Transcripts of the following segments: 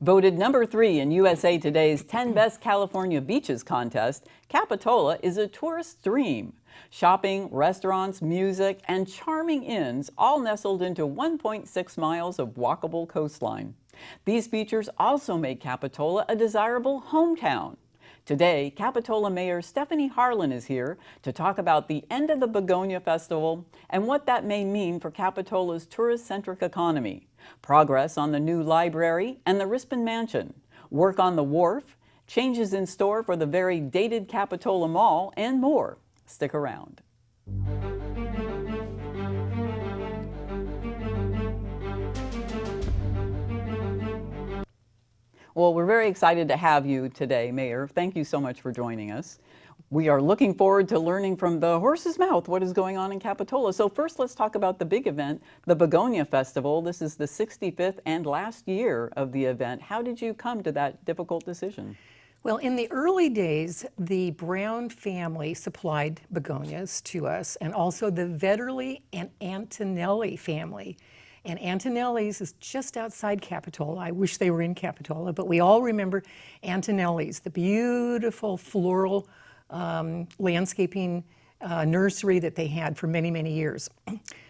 Voted #3 in USA Today's 10 Best California Beaches contest, Capitola is a tourist dream. Shopping, restaurants, music, and charming inns all nestled into 1.6 miles of walkable coastline. These features also make Capitola a desirable hometown. Today, Capitola Mayor Stephanie Harlan is here to talk about the end of the Begonia Festival and what that may mean for Capitola's tourist-centric economy, progress on the new library and the Rispin Mansion, work on the wharf, changes in store for the very dated Capitola Mall, and more. Stick around. Well, we're very excited to have you today, Mayor. Thank you so much for joining us. We are looking forward to learning from the horse's mouth what is going on in Capitola. So first, let's talk about the big event, the Begonia Festival. This is the 65th and last year of the event. How did you come to that difficult decision? Well, in the early days, the Brown family supplied begonias to us, and also the Vetterli and Antonelli family. And Antonelli's is just outside Capitola. I wish they were in Capitola, but we all remember Antonelli's, the beautiful floral landscaping nursery that they had for many, many years.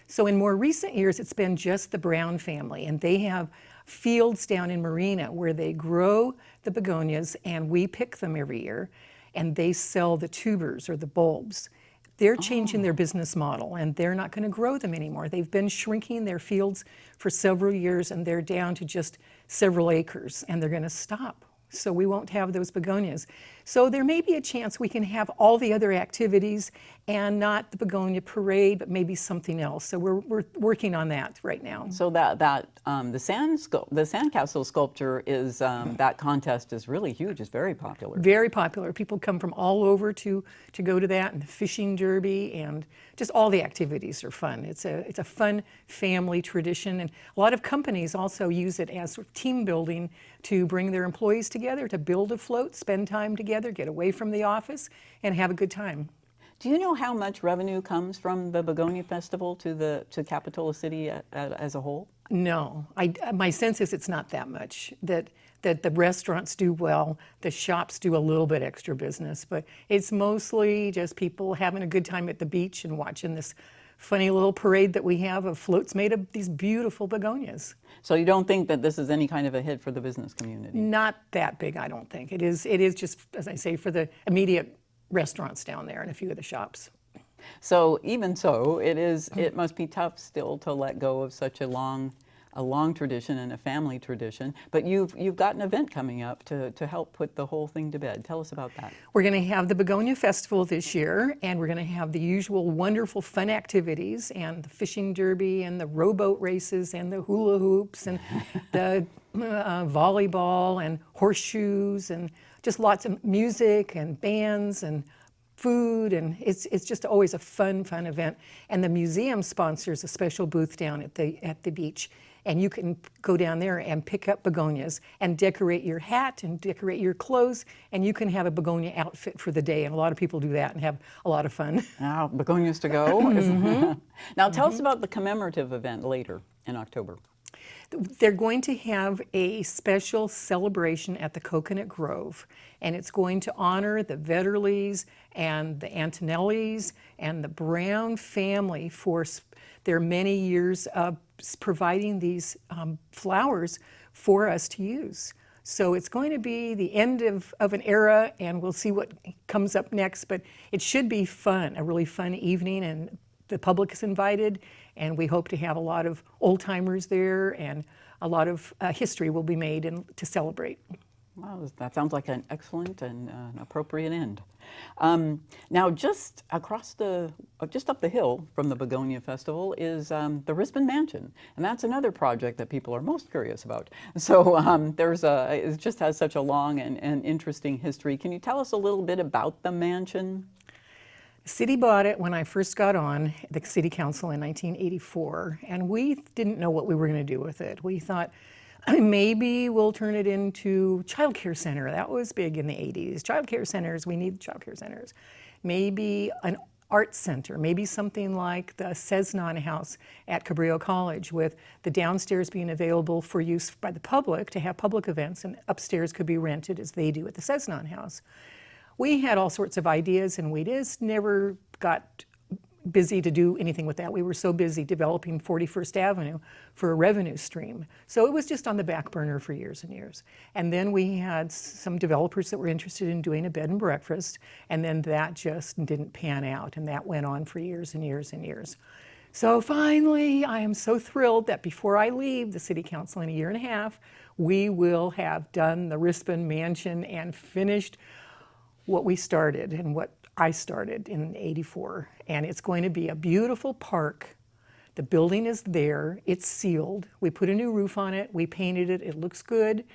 So in more recent years, it's been just the Brown family, and they have fields down in Marina where they grow the begonias, and we pick them every year, and they sell the tubers or the bulbs. They're changing their business model, and they're not going to grow them anymore. They've been shrinking their fields for several years, and they're down to just several acres, and they're going to stop. So we won't have those begonias. So there may be a chance we can have all the other activities and not the begonia parade, but maybe something else. So we're working on that right now. So the sandcastle sculpture is that contest is really huge. It's very popular. Very popular. People come from all over to go to that, and the fishing derby, and just all the activities are fun. It's a fun family tradition, and a lot of companies also use it as sort of team building to bring their employees together to build a float, spend time together, get away from the office, and have a good time. Do you know how much revenue comes from the Begonia Festival to Capitola City as a whole? No, my sense is it's not that much. That the restaurants do well, the shops do a little bit extra business, but it's mostly just people having a good time at the beach and watching this funny little parade that we have of floats made of these beautiful begonias. So you don't think that this is any kind of a hit for the business community? Not that big, I don't think. It is just, as I say, for the immediate restaurants down there and a few of the shops. So even so, it must be tough still to let go of such a long tradition and a family tradition. But you've got an event coming up to help put the whole thing to bed. Tell us about that. We're going to have the Begonia Festival this year, and we're going to have the usual wonderful fun activities, and the fishing derby, and the rowboat races, and the hula hoops, and the volleyball, and horseshoes, and just lots of music and bands and food, and it's just always a fun event. And the museum sponsors a special booth down at the beach, and you can go down there and pick up begonias and decorate your hat and decorate your clothes, and you can have a begonia outfit for the day. And a lot of people do that and have a lot of fun. Wow, begonias to go. Mm-hmm. Now tell us about the commemorative event later in October. They're going to have a special celebration at the Coconut Grove, and it's going to honor the Vetterlis and the Antonellis and the Brown family for their many years of providing these flowers for us to use. So it's going to be the end of an era, and we'll see what comes up next, but it should be fun, a really fun evening, and the public is invited, and we hope to have a lot of old-timers there, and a lot of history will be made to celebrate. Wow, that sounds like an excellent and appropriate end. Now, just up the hill from the Begonia Festival is the Rispin Mansion, and that's another project that people are most curious about. So it just has such a long and interesting history. Can you tell us a little bit about the mansion? The city bought it when I first got on the city council in 1984, and we didn't know what we were going to do with it. We thought maybe we'll turn it into child care center. That was big in the 80s. Child care centers, we need child care centers. Maybe arts center, maybe something like the Cessnon House at Cabrillo College, with the downstairs being available for use by the public to have public events, and upstairs could be rented as they do at the Cessnon House. We had all sorts of ideas, and we just never got busy to do anything with that. We were so busy developing 41st Avenue for a revenue stream. So it was just on the back burner for years and years. And then we had some developers that were interested in doing a bed and breakfast, and then that just didn't pan out, and that went on for years and years and years. So finally, I am so thrilled that before I leave the City Council in a year and a half, we will have done the Rispin Mansion and finished what we started and what I started in '84, and it's going to be a beautiful park. The building is there, it's sealed. We put a new roof on it, we painted it, it looks good.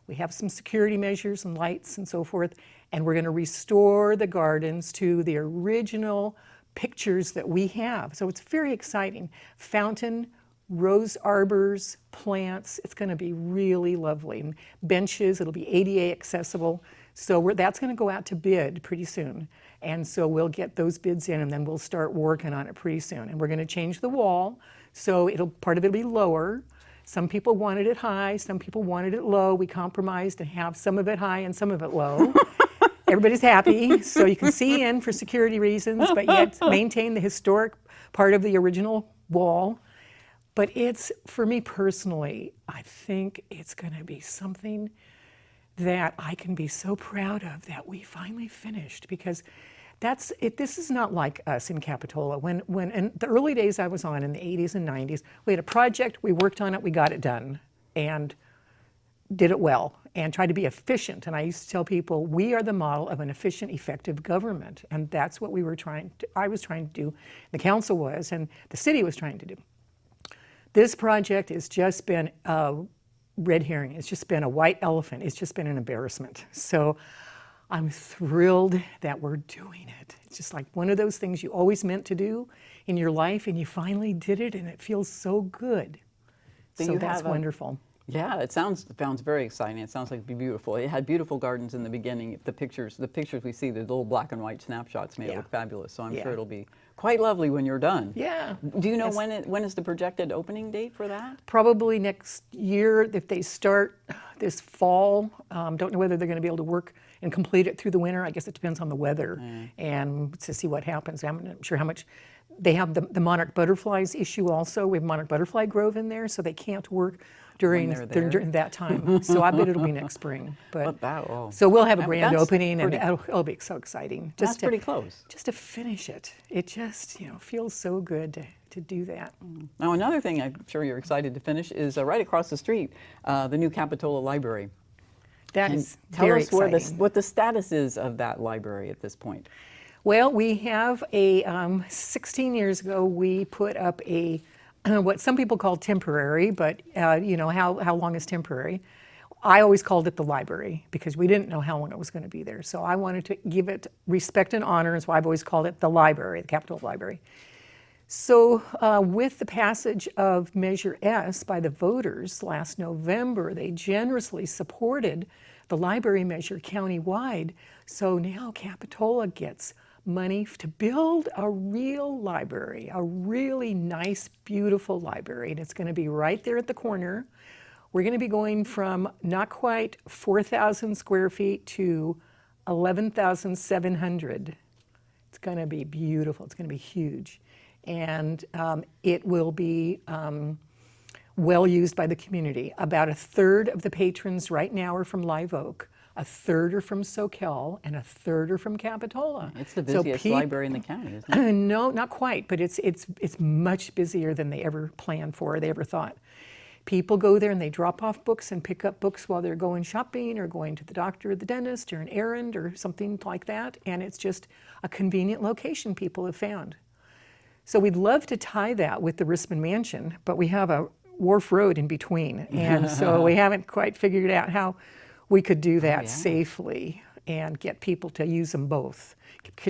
We have some security measures and lights and so forth, and we're going to restore the gardens to the original pictures that we have. So it's very exciting. Fountain, rose arbors, plants, it's going to be really lovely. And benches, it'll be ADA accessible. So that's going to go out to bid pretty soon. And so we'll get those bids in, and then we'll start working on it pretty soon. And we're going to change the wall, so part of it will be lower. Some people wanted it high, some people wanted it low. We compromised and have some of it high and some of it low. Everybody's happy, so you can see in for security reasons, but yet maintain the historic part of the original wall. But it's, for me personally, I think it's going to be something that I can be so proud of that we finally finished, because that's it. This is not like us in Capitola. When in the early days I was on in the 80s and 90s, we had a project, we worked on it, we got it done, and did it well, and tried to be efficient. And I used to tell people, we are the model of an efficient, effective government, and that's what I was trying to do, the council was, and the city was trying to do. This project has just been a red herring. It's just been a white elephant. It's just been an embarrassment. So I'm thrilled that we're doing it. It's just like one of those things you always meant to do in your life, and you finally did it, and it feels so good. So that's wonderful. Yeah, it sounds very exciting. It sounds like it'd be beautiful. It had beautiful gardens in the beginning. The pictures we see, the little black and white snapshots made it look fabulous. So I'm sure it'll be quite lovely when you're done. Yeah. Do you know when is the projected opening date for that? Probably next year, if they start this fall. Don't know whether they're going to be able to work and complete it through the winter. I guess it depends on the weather and to see what happens. I'm not sure how much. They have the monarch butterflies issue also. We have monarch butterfly grove in there, so they can't work during that time. So I bet it'll be next spring. But so we'll have a grand opening, and it'll be so exciting. That's pretty close. Just to finish it. It just feels so good to do that. Now another thing I'm sure you're excited to finish is right across the street, the new Capitola Library. That is very exciting. Tell us what the status is of that library at this point. Well, we have 16 years ago, we put up what some people call temporary, but how long is temporary? I always called it the library because we didn't know how long it was going to be there. So I wanted to give it respect and honor, and so I've always called it the library, the Capitola Library. So with the passage of Measure S by the voters last November, they generously supported the library measure countywide. So now Capitola gets money to build a real library, a really nice, beautiful library. And it's going to be right there at the corner. We're going to be going from not quite 4,000 square feet to 11,700. It's going to be beautiful. It's going to be huge. And it will be well used by the community. About a third of the patrons right now are from Live Oak. A third are from Soquel, and a third are from Capitola. It's the busiest library in the county, isn't it? No, not quite, but it's much busier than they ever planned for, or they ever thought. People go there and they drop off books and pick up books while they're going shopping or going to the doctor or the dentist or an errand or something like that, and it's just a convenient location people have found. So we'd love to tie that with the Rispin Mansion, but we have a Wharf Road in between, and so we haven't quite figured out how we could do that safely and get people to use them both.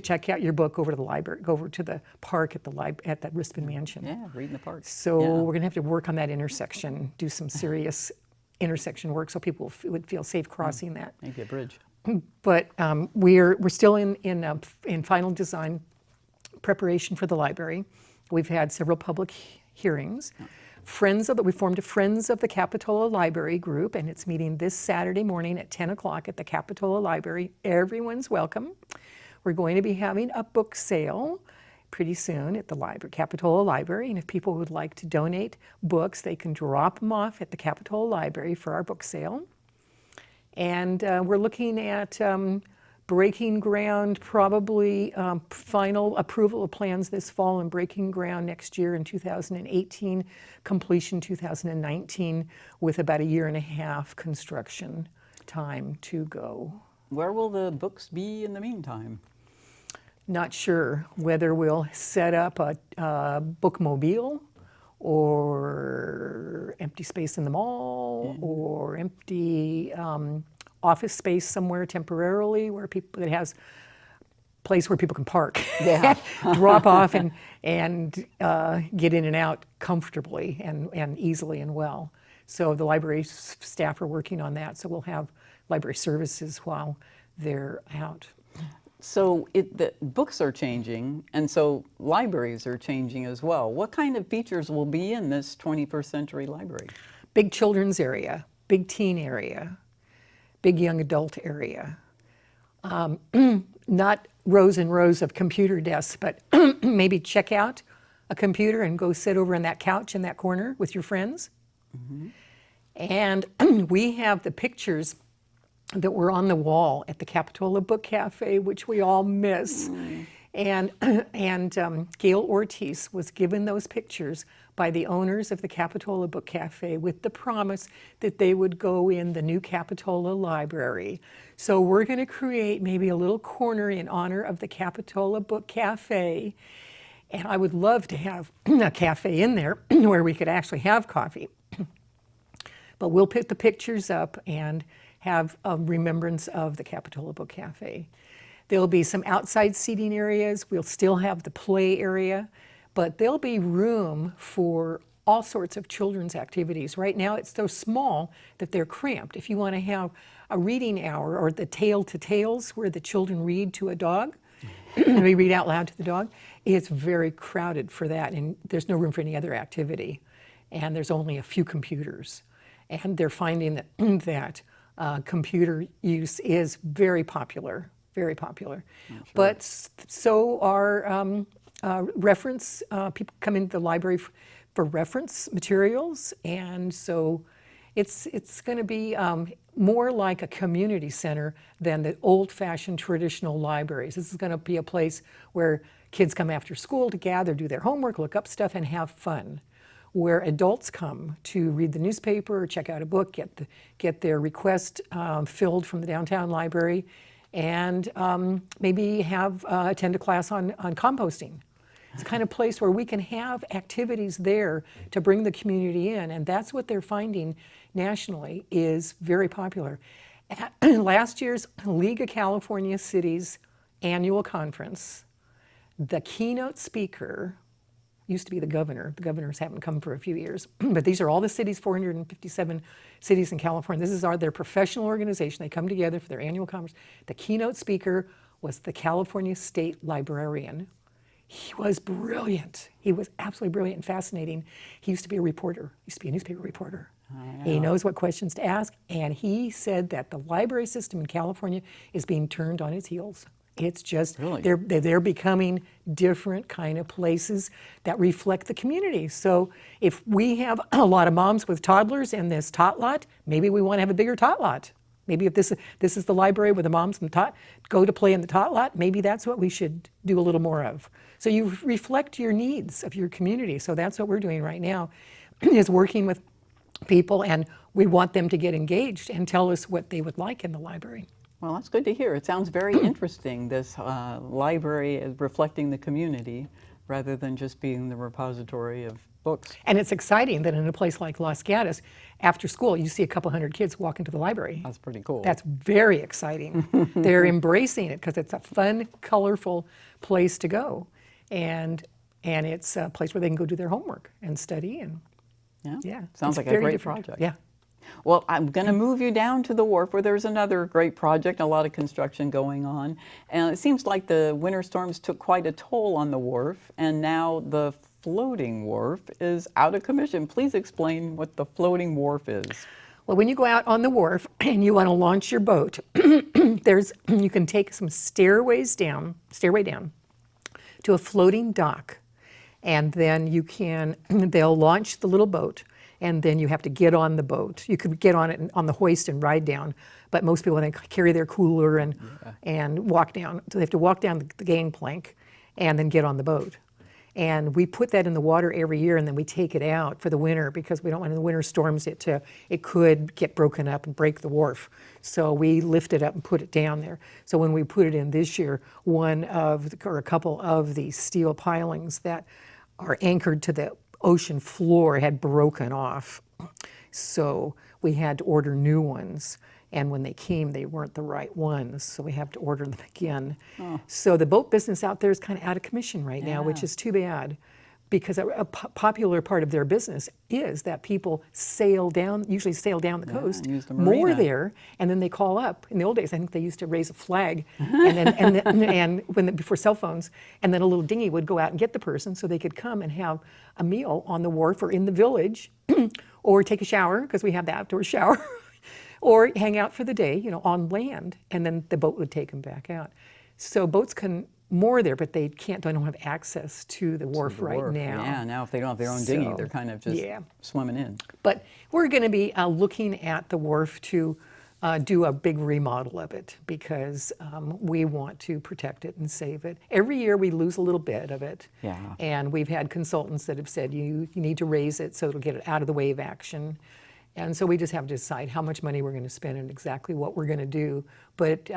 Check out your book, over to the library, go over to the park at the Rispin Mansion. Yeah, read in the park. So we're going to have to work on that intersection, do some serious intersection work so people would feel safe crossing that. Maybe a bridge. But we're still in final design preparation for the library. We've had several public hearings. We formed a Friends of the Capitola Library group, and it's meeting this Saturday morning at 10 o'clock at the Capitola Library. Everyone's welcome. We're going to be having a book sale pretty soon at the Capitola Library, and if people would like to donate books, they can drop them off at the Capitola Library for our book sale. And we're looking at breaking ground, probably final approval of plans this fall and breaking ground next year in 2018, completion 2019, with about a year and a half construction time to go. Where will the books be in the meantime? Not sure whether we'll set up a bookmobile or empty space in the mall or empty office space somewhere temporarily where that has a place where people can park, drop off and get in and out comfortably and easily and well. So the library staff are working on that, so we'll have library services while they're out. So the books are changing, and so libraries are changing as well. What kind of features will be in this 21st century library? Big children's area, big teen area, big young adult area. Not rows and rows of computer desks, but maybe check out a computer and go sit over on that couch in that corner with your friends. Mm-hmm. And we have the pictures that were on the wall at the Capitola Book Cafe, which we all miss. And Gail Ortiz was given those pictures by the owners of the Capitola Book Cafe with the promise that they would go in the new Capitola Library. So we're going to create maybe a little corner in honor of the Capitola Book Cafe. And I would love to have a cafe in there where we could actually have coffee. But we'll put the pictures up and have a remembrance of the Capitola Book Cafe. There'll be some outside seating areas. We'll still have the play area, but there'll be room for all sorts of children's activities. Right now it's so small that they're cramped. If you want to have a reading hour or the tale to tales where the children read to a dog, and we read out loud to the dog, it's very crowded for that, and there's no room for any other activity. And there's only a few computers. And they're finding that computer use is very popular, very popular. Sure. But so are reference, people come into the library for reference materials, and so it's going to be more like a community center than the old-fashioned traditional libraries. This is going to be a place where kids come after school to gather, do their homework, look up stuff, and have fun. Where adults come to read the newspaper, or check out a book, get their request filled from the downtown library, and maybe attend a class on composting. It's the kind of place where we can have activities there to bring the community in, and that's what they're finding nationally is very popular. At last year's League of California Cities annual conference, the keynote speaker used to be the governor. The governors haven't come for a few years, but these are all the cities, 457 cities in California. This is their professional organization. They come together for their annual conference. The keynote speaker was the California State Librarian. He was brilliant. He was absolutely brilliant and fascinating. He used to be a reporter. He used to be a newspaper reporter. He knows what questions to ask, and he said that the library system in California is being turned on its heels. It's just, really? they're becoming different kind of places that reflect the community. So if we have a lot of moms with toddlers in this tot lot, maybe we want to have a bigger tot lot. Maybe if this is the library where the moms and go to play in the tot lot, maybe that's what we should do a little more of. So you reflect your needs of your community. So that's what we're doing right now, is working with people, and we want them to get engaged and tell us what they would like in the library. Well, that's good to hear. It sounds very interesting, this library is reflecting the community rather than just being the repository of books. And it's exciting that in a place like Los Gatos, after school, you see a couple hundred kids walk into the library. That's pretty cool. That's very exciting. They're embracing it because it's a fun, colorful place to go. And it's a place where they can go do their homework and study. And yeah, sounds like a great project. Yeah. Well, I'm going to move you down to the wharf where there's another great project, a lot of construction going on. And it seems like the winter storms took quite a toll on the wharf, and now the floating wharf is out of commission. Please explain what the floating wharf is. Well, when you go out on the wharf and you want to launch your boat, you can take some stairway down to a floating dock, and then they'll launch the little boat, and then you have to get on the boat. You could get on it on the hoist and ride down, but most people, they carry their cooler and walk down. So they have to walk down the gangplank and then get on the boat. And we put that in the water every year, and then we take it out for the winter because we don't want in the winter storms it could get broken up and break the wharf. So we lift it up and put it down there. So when we put it in this year, a couple of the steel pilings that are anchored to the ocean floor had broken off. So we had to order new ones. And when they came, they weren't the right ones, so we have to order them again. Oh. So the boat business out there is kind of out of commission right now, which is too bad, because a popular part of their business is that people usually sail down the coast, moor there, and then they call up. In the old days, I think they used to raise a flag, and before cell phones, and then a little dinghy would go out and get the person, so they could come and have a meal on the wharf or in the village, or take a shower, because we have the outdoor shower. Or hang out for the day, on land, and then the boat would take them back out. So boats can moor there, but they don't have access to the wharf right now. Yeah, now if they don't have their own dinghy, they're kind of just swimming in. But we're going to be looking at the wharf to do a big remodel of it, because we want to protect it and save it. Every year we lose a little bit of it, and we've had consultants that have said you need to raise it so it'll get it out of the wave action. And so we just have to decide how much money we're going to spend and exactly what we're going to do. But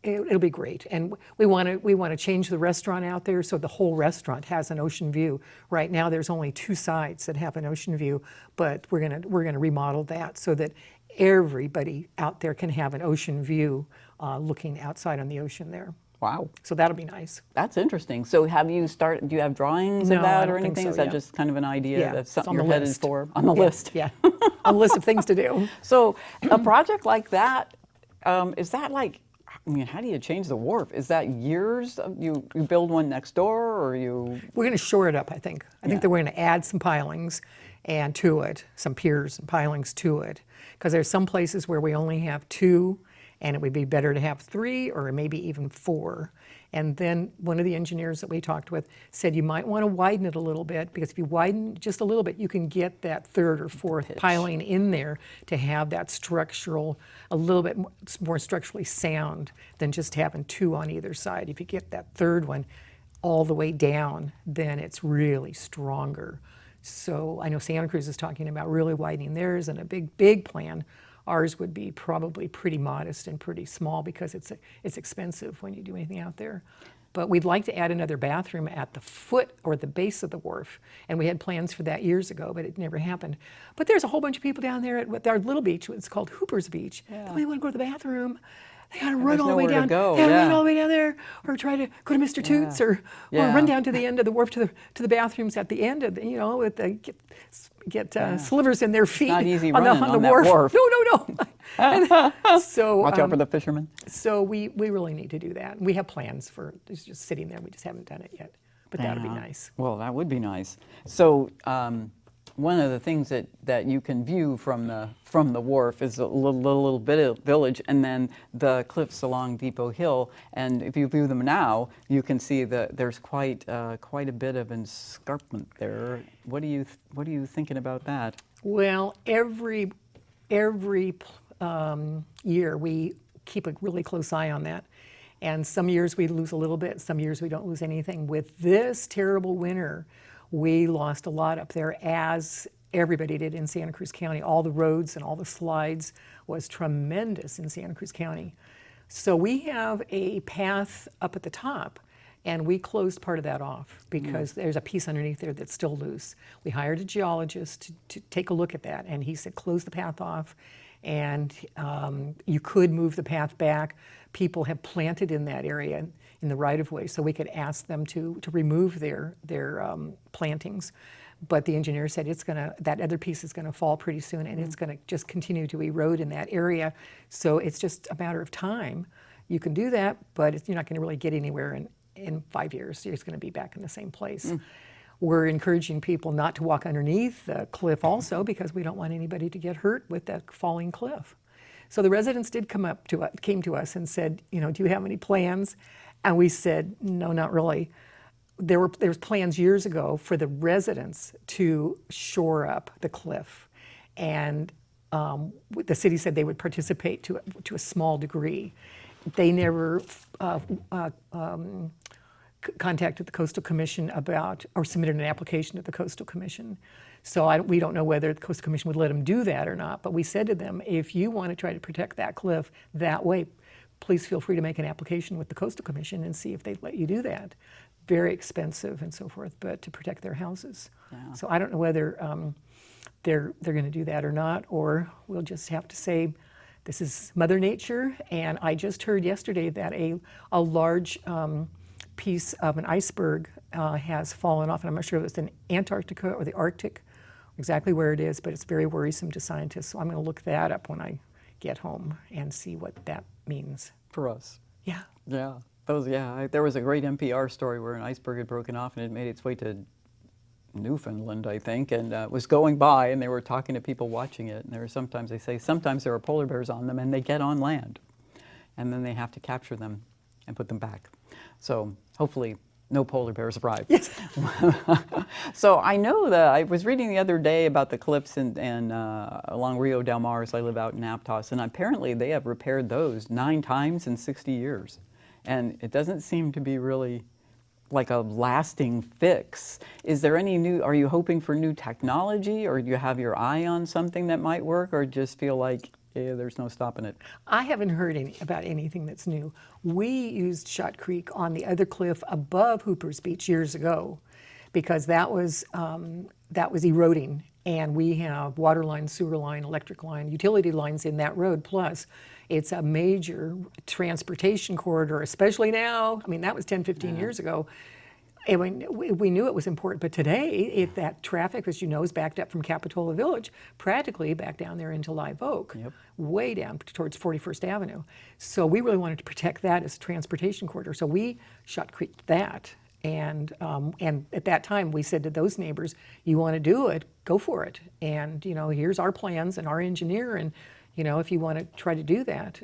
it'll be great. And we want to change the restaurant out there so the whole restaurant has an ocean view. Right now there's only 2 sides that have an ocean view, but we're going to remodel that so that everybody out there can have an ocean view looking outside on the ocean there. Wow. So that'll be nice. That's interesting. So do you have drawings of that or anything? So, Is that just kind of an idea that's something you're headed for? On the list? Yeah, on the list of things to do. So a project like that, is that like, how do you change the wharf? Is that years? You build one next door, or you? We're going to shore it up, I think. I think that we're going to add some pilings to it, some piers and pilings to it. Because there's some places where we only have 2, and it would be better to have 3 or maybe even 4. And then one of the engineers that we talked with said you might want to widen it a little bit, because if you widen just a little bit, you can get that 3rd or 4th piling in there to have that a little bit more structurally sound than just having 2 on either side. If you get that 3rd one all the way down, then it's really stronger. So I know Santa Cruz is talking about really widening theirs, and a big plan. Ours would be probably pretty modest and pretty small, because it's expensive when you do anything out there. But we'd like to add another bathroom at the foot or the base of the wharf. And we had plans for that years ago, but it never happened. But there's a whole bunch of people down there at our little beach. It's called Hooper's Beach. If they want to go to the bathroom, they got to run all the way down. Run all the way down there, or try to go to Mr. Toots, or run down to the end of the wharf to the bathrooms at the end of with the get slivers in their feet. Not easy on running the wharf. No. So watch out for the fishermen. So we really need to do that. We have plans for it's just sitting there. We just haven't done it yet, but that'd be nice. Well, that would be nice. So one of the things that you can view from the wharf is a little bit of village, and then the cliffs along Depot Hill. And if you view them now, you can see that there's quite a bit of escarpment there. What are you thinking about that? Well, every year we keep a really close eye on that. And some years we lose a little bit, some years we don't lose anything. With this terrible winter, we lost a lot up there, as everybody did in Santa Cruz County. All the roads and all the slides was tremendous in Santa Cruz County. So we have a path up at the top, and we closed part of that off because there's a piece underneath there that's still loose. We hired a geologist to take a look at that, and he said close the path off, and you could move the path back. People have planted in that area in the right-of-way, so we could ask them to remove their plantings. but the engineer said that other piece is gonna fall pretty soon, and it's gonna just continue to erode in that area. So it's just a matter of time. You can do that, but you're not gonna really get anywhere in 5 years. You're just gonna be back in the same place. We're encouraging people not to walk underneath the cliff also, because we don't want anybody to get hurt with that falling cliff. So the residents did came to us and said, do you have any plans? And we said, no, not really. There was plans years ago for the residents to shore up the cliff, and the city said they would participate to a small degree. They never contacted the Coastal Commission or submitted an application to the Coastal Commission. So we don't know whether the Coastal Commission would let them do that or not, but we said to them, if you want to try to protect that cliff that way, please feel free to make an application with the Coastal Commission and see if they'd let you do that. Very expensive and so forth, but to protect their houses. Yeah. So I don't know whether they're going to do that or not, or we'll just have to say, this is Mother Nature. And I just heard yesterday that a large piece of an iceberg has fallen off, and I'm not sure if it's in Antarctica or the Arctic, exactly where it is, but it's very worrisome to scientists. So I'm going to look that up when I get home and see what that means. For us. Yeah. Yeah. There was a great NPR story where an iceberg had broken off and it made its way to Newfoundland, I think, and was going by, and they were talking to people watching it. And sometimes there are polar bears on them, and they get on land, and then they have to capture them and put them back. So hopefully no polar bears arrive. Yes. So I know that I was reading the other day about the cliffs and along Rio del Mar, as I live out in Aptos, and apparently they have repaired those 9 times in 60 years. And it doesn't seem to be really like a lasting fix. Is there are you hoping for new technology, or do you have your eye on something that might work, or just feel like, yeah, there's no stopping it? I haven't heard about anything that's new. We used Shot Creek on the other cliff above Hooper's Beach years ago, because that was eroding, and we have water line, sewer line, electric line, utility lines in that road. Plus, it's a major transportation corridor, especially now. I mean, that was 10, 15 years ago. And we knew it was important, but today that traffic, as you know, is backed up from Capitola Village, practically back down there into Live Oak, way down towards 41st Avenue. So we really wanted to protect that as a transportation corridor. So we Shot Creeked that, and at that time we said to those neighbors, "You want to do it? Go for it. And here's our plans and our engineer, and if you want to try to do that,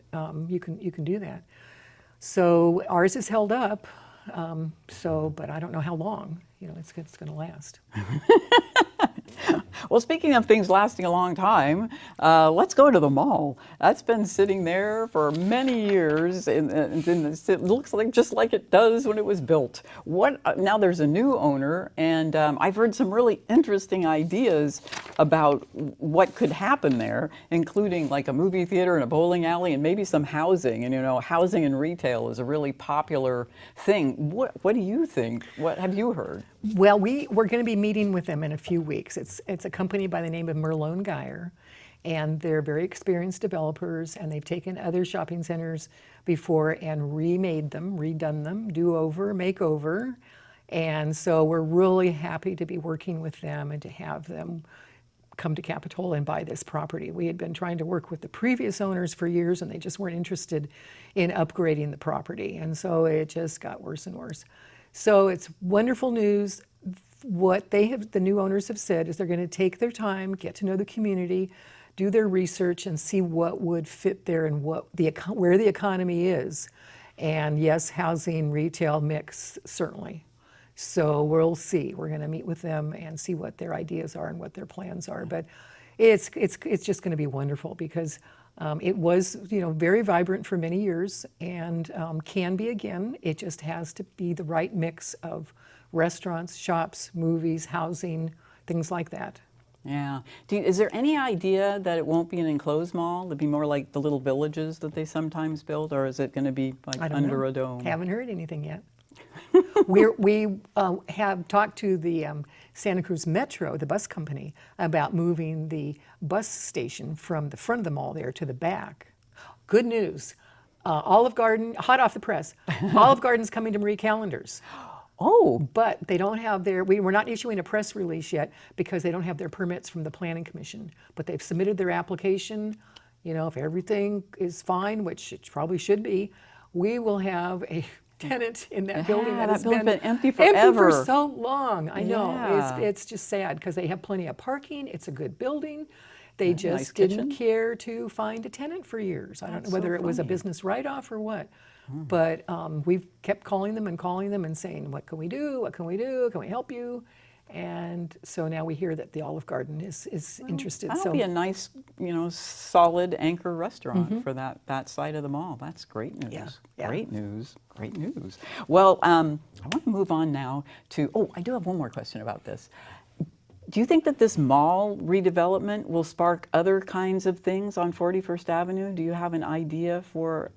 you can do that." So ours is held up. But I don't know how long, it's going to last. Well, speaking of things lasting a long time, let's go to the mall. That's been sitting there for many years, and it looks just like it does when it was built. Now there's a new owner, and I've heard some really interesting ideas about what could happen there, including like a movie theater and a bowling alley and maybe some housing. And housing and retail is a really popular thing. What do you think? What have you heard? Well, we're going to be meeting with them in a few weeks. It's a company by the name of Merlone Geyer, and they're very experienced developers, and they've taken other shopping centers before and remade them, redone them, do-over, makeover. And so we're really happy to be working with them and to have them come to Capitola and buy this property. We had been trying to work with the previous owners for years, and they just weren't interested in upgrading the property. And so it just got worse and worse. So it's wonderful news. What the new owners have said is they're going to take their time, get to know the community, do their research, and see what would fit there and where the economy is. And yes, housing, retail mix, certainly. So we'll see. We're going to meet with them and see what their ideas are and what their plans are. But it's just going to be wonderful, because it was very vibrant for many years, and can be again. It just has to be the right mix of restaurants, shops, movies, housing, things like that. Yeah. Is there any idea that it won't be an enclosed mall? It'll be more like the little villages that they sometimes build, or is it going to be like under a dome? Haven't heard anything yet. We have talked to the Santa Cruz Metro, the bus company, about moving the bus station from the front of the mall there to the back. Good news. Olive Garden, hot off the press, Olive Garden's coming to Marie Callender's. Oh, But they don't have we're not issuing a press release yet because they don't have their permits from the Planning Commission. But they've submitted their application. If everything is fine, which it probably should be, we will have a tenant in that building that that has building's been been empty empty forever. for so long. I know. Yeah. It's just sad because they have plenty of parking. It's a good building. They Nice just kitchen. didn't care to find a tenant for years. I don't know That's whether so it was a funny. business write-off or what. But we've kept calling them and saying, what can we do? What can we do? Can we help you? And so now we hear that the Olive Garden is interested. That'll So be a nice, solid anchor restaurant for that side of the mall. That's great news. Yeah. Great news. Great news. Well, I want to move on now to, I do have one more question about this. Do you think that this mall redevelopment will spark other kinds of things on 41st Avenue? Do you have an idea for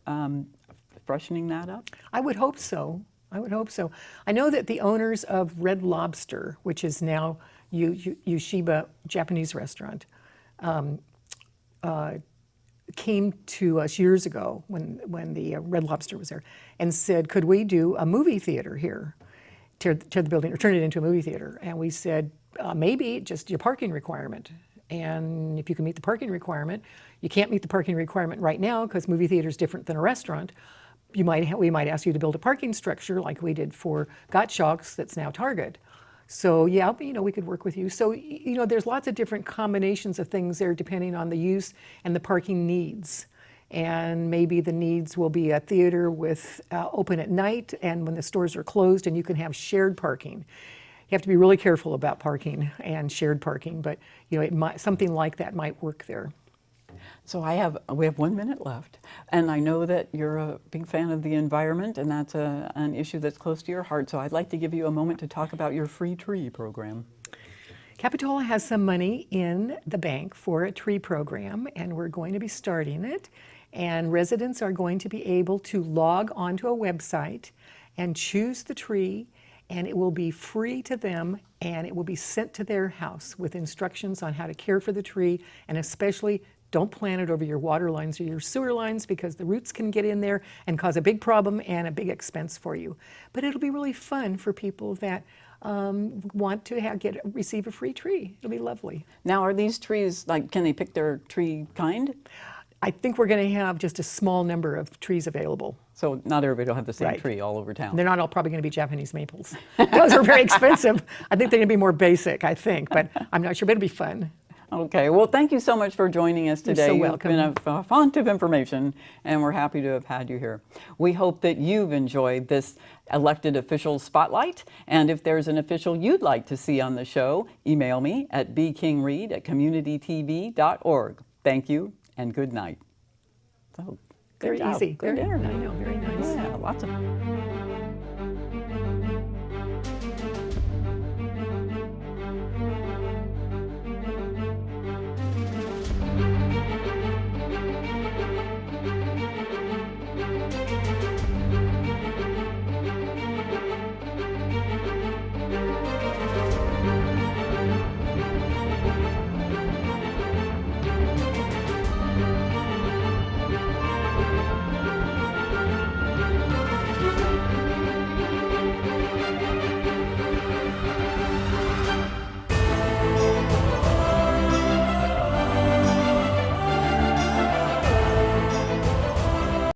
freshening that up? I would hope so. I would hope so. I know that the owners of Red Lobster, which is now Yoshiba Japanese restaurant, came to us years ago when the Red Lobster was there and said, could we do a movie theater here? Tear the building or turn it into a movie theater. And we said, maybe just your parking requirement. And if you can meet the parking requirement, you can't meet the parking requirement right now because movie theater is different than a restaurant. We might ask you to build a parking structure like we did for Gottschalk's that's now Target. So yeah, we could work with you. So there's lots of different combinations of things there depending on the use and the parking needs. And maybe the needs will be a theater with open at night and when the stores are closed, and you can have shared parking. You have to be really careful about parking and shared parking, but something like that might work there. So we have 1 minute left, and I know that you're a big fan of the environment, and that's an issue that's close to your heart. So I'd like to give you a moment to talk about your free tree program. Capitola has some money in the bank for a tree program, and we're going to be starting it. And residents are going to be able to log onto a website and choose the tree, and it will be free to them, and it will be sent to their house with instructions on how to care for the tree, and especially don't plant it over your water lines or your sewer lines because the roots can get in there and cause a big problem and a big expense for you. But it'll be really fun for people that want to receive a free tree. It'll be lovely. Now, are these trees, can they pick their tree kind? I think we're going to have just a small number of trees available. So not everybody will have the same Right. tree all over town. They're not all probably going to be Japanese maples. Those are very expensive. I think they're going to be more basic, but I'm not sure, but it'll be fun. Okay, well, thank you so much for joining us today. so You've welcome. been a font of information, and we're happy to have had you here. We hope that you've enjoyed this elected official spotlight, and if there's an official you'd like to see on the show, email me at bkingreed@communitytv.org. Thank you, and good night. So, good Very job. easy. Good Very, interview. I know, very nice. Yeah, lots of